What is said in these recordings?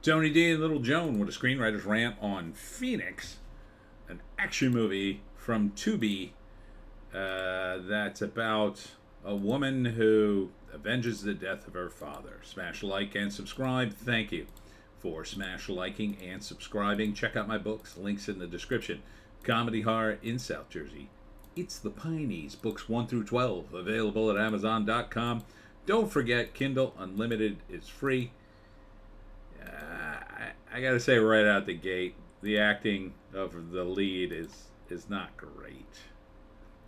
Tony D and Little Joan with a screenwriter's rant on Phoenix, an action movie from Tubi that's about a woman who avenges the death of her father. Smash like and subscribe. Thank you for smash liking and subscribing. Check out my books, links in the description. Comedy horror in South Jersey. It's the Pineys, books 1 through 12, available at Amazon.com. Don't forget, Kindle Unlimited is free. I gotta say right out the gate, the acting of the lead is not great.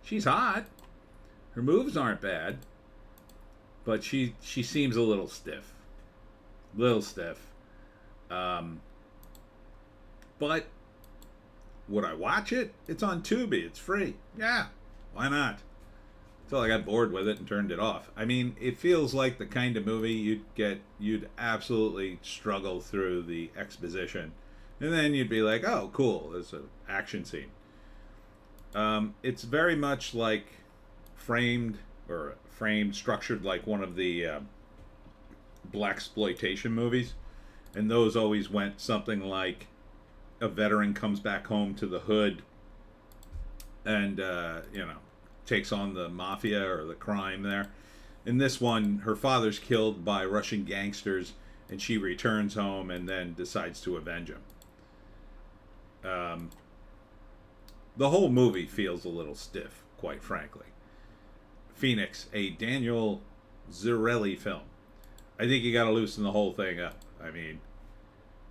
She's hot. Her moves aren't bad, but she seems a little stiff. Little stiff. But would I watch it? It's on Tubi. It's free. Yeah, why not? Until I got bored with it and turned it off. I mean, it feels like the kind of movie you'd absolutely struggle through the exposition, and then you'd be like, oh, cool, there's an action scene. It's very much like framed, structured like one of the blaxploitation movies, and those always went something like a veteran comes back home to the hood and takes on the mafia or the crime there. In this one, her father's killed by Russian gangsters, and she returns home and then decides to avenge him. The whole movie feels a little stiff, quite frankly. Phoenix, a Daniel Zarelli film. I think you got to loosen the whole thing up. I mean,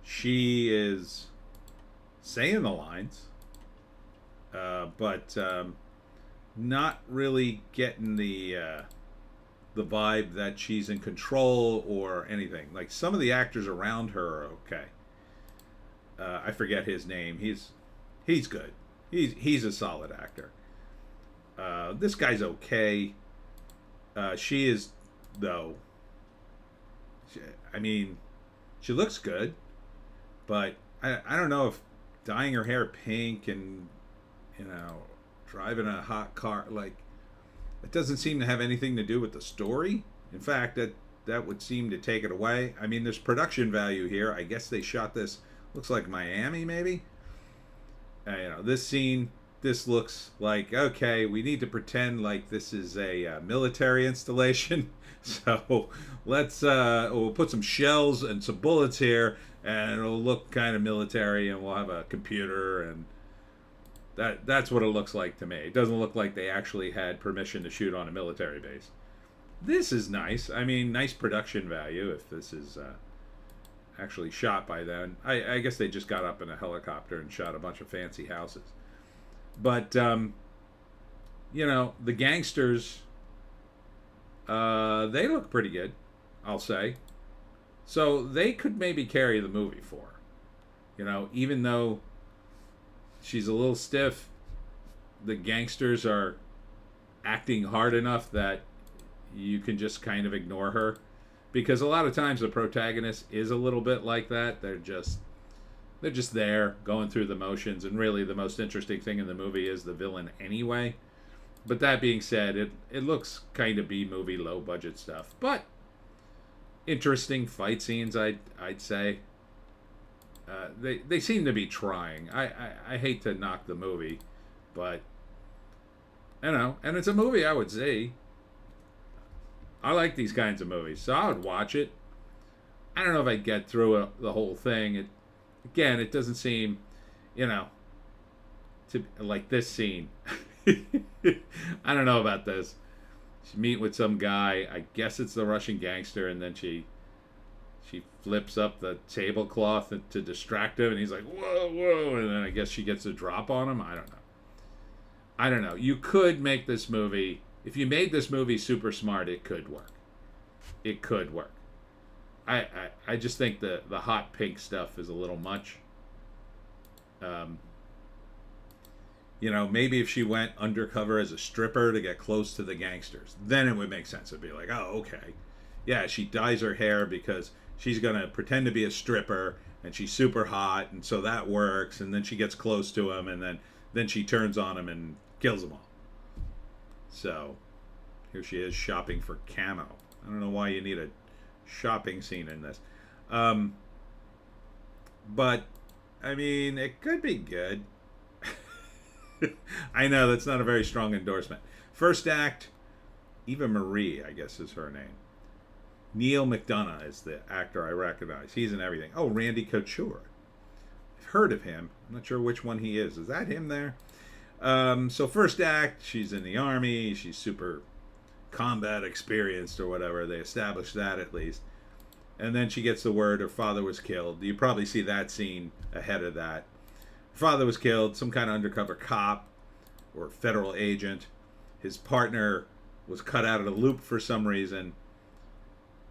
she is saying the lines, but not really getting the vibe that she's in control or anything. Like, some of the actors around her are okay. I forget his name. He's good. He's a solid actor. This guy's okay. She is, though. She looks good, but I don't know if dyeing her hair pink and driving a hot car, like, it doesn't seem to have anything to do with the story. In fact, that would seem to take it away. I mean, there's production value here. I guess they shot this, looks like Miami, maybe. This scene, this looks like, okay, we need to pretend like this is a military installation. So we'll put some shells and some bullets here, and it'll look kind of military, and we'll have a computer, and that's what it looks like to me. It doesn't look like they actually had permission to shoot on a military base. This is nice. I mean, nice production value if this is actually shot by them. I guess they just got up in a helicopter and shot a bunch of fancy houses. But, the gangsters, they look pretty good, I'll say. So they could maybe carry the movie for her. Even though she's a little stiff, the gangsters are acting hard enough that you can just kind of ignore her. Because a lot of times the protagonist is a little bit like that. They're just there going through the motions, and really the most interesting thing in the movie is the villain anyway. But that being said, it looks kind of B-movie, low budget stuff, but interesting fight scenes, I'd say. They seem to be trying. I hate to knock the movie, but and it's a movie I would see. I like these kinds of movies, so I would watch it. I don't know if I'd get through the whole thing. It doesn't seem, to like this scene. I don't know about this. She meet with some guy. I guess it's the Russian gangster, and then she flips up the tablecloth to distract him, and he's like, whoa, and then I guess she gets a drop on him. I don't know. You could make this movie. If you made this movie super smart, it could work. It could work. I just think the hot pink stuff is a little much. Maybe if she went undercover as a stripper to get close to the gangsters, then it would make sense. It'd be like, oh, okay. Yeah, she dyes her hair because she's going to pretend to be a stripper, and she's super hot, and so that works, and then she gets close to him, and then she turns on him and kills them all. So, here she is shopping for camo. I don't know why you need a shopping scene in this. But I mean, it could be good. I know that's not a very strong endorsement. First act, Eva Marie, I guess is her name. Neil McDonough is the actor I recognize. He's in everything. Oh, Randy Couture. I've heard of him. I'm not sure which one he is. Is that him there? So first act, she's in the army. She's super combat experienced or whatever. They established that at least. And then she gets the word her father was killed. You probably see that scene ahead of that. Her father was killed, some kind of undercover cop or federal agent. His partner was cut out of the loop for some reason.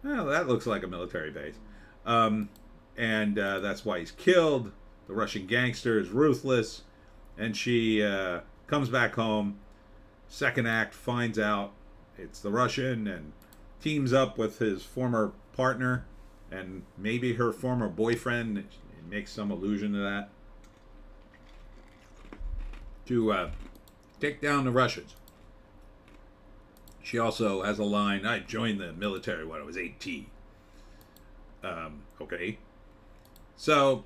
Well, that looks like a military base. And that's why he's killed. The Russian gangster is ruthless. And she comes back home. Second act, finds out it's the Russian and teams up with his former partner and maybe her former boyfriend. It makes some allusion to that. To take down the Russians. She also has a line, I joined the military when I was 18. Okay. So,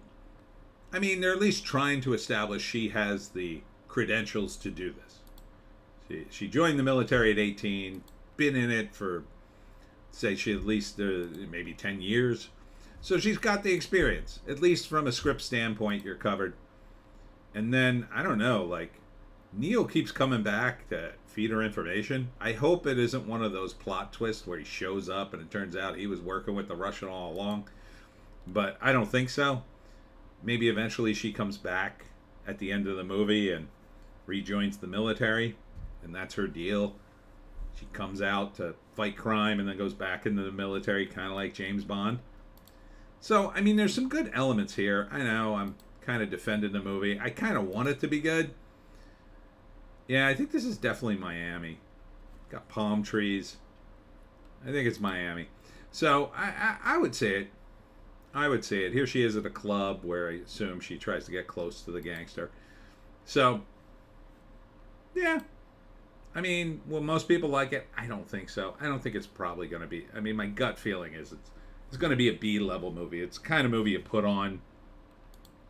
I mean, they're at least trying to establish she has the credentials to do this. She joined the military at 18, been in it for, say, she at least maybe 10 years. So she's got the experience. At least from a script standpoint, you're covered. And then, I don't know, like, Neil keeps coming back to feed her information. I hope it isn't one of those plot twists where he shows up and it turns out he was working with the Russian all along. But I don't think so. Maybe eventually she comes back at the end of the movie and rejoins the military, and that's her deal. She comes out to fight crime and then goes back into the military, kind of like James Bond. So, I mean, there's some good elements here. I know I'm kind of defending the movie. I kind of want it to be good. Yeah, I think this is definitely Miami. Got palm trees. I think it's Miami. So I would say it. I would say it. Here she is at a club where I assume she tries to get close to the gangster. So, yeah. I mean, will most people like it? I don't think so. I don't think it's probably going to be. I mean, my gut feeling is it's going to be a B-level movie. It's the kind of movie you put on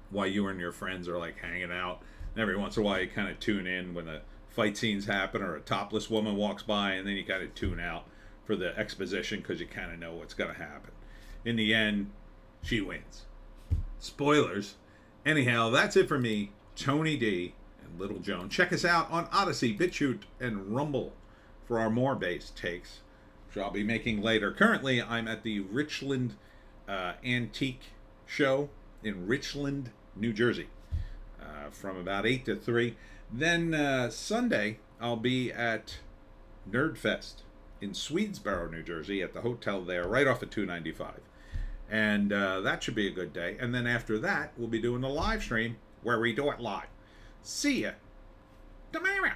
while you and your friends are like hanging out. And every once in a while you kind of tune in when the fight scenes happen or a topless woman walks by, and then you kind of tune out for the exposition because you kind of know what's going to happen. In the end, she wins. Spoilers. Anyhow, that's it for me, Tony D and Little Joan. Check us out on Odysee, Bitchute, and Rumble for our more bass takes, which I'll be making later. Currently, I'm at the Richland Antique Show in Richland, New Jersey, from about 8 to 3. Then Sunday, I'll be at Nerdfest in Swedesboro, New Jersey, at the hotel there, right off of 295. And that should be a good day. And then after that, we'll be doing a live stream where we do it live. See ya tomorrow.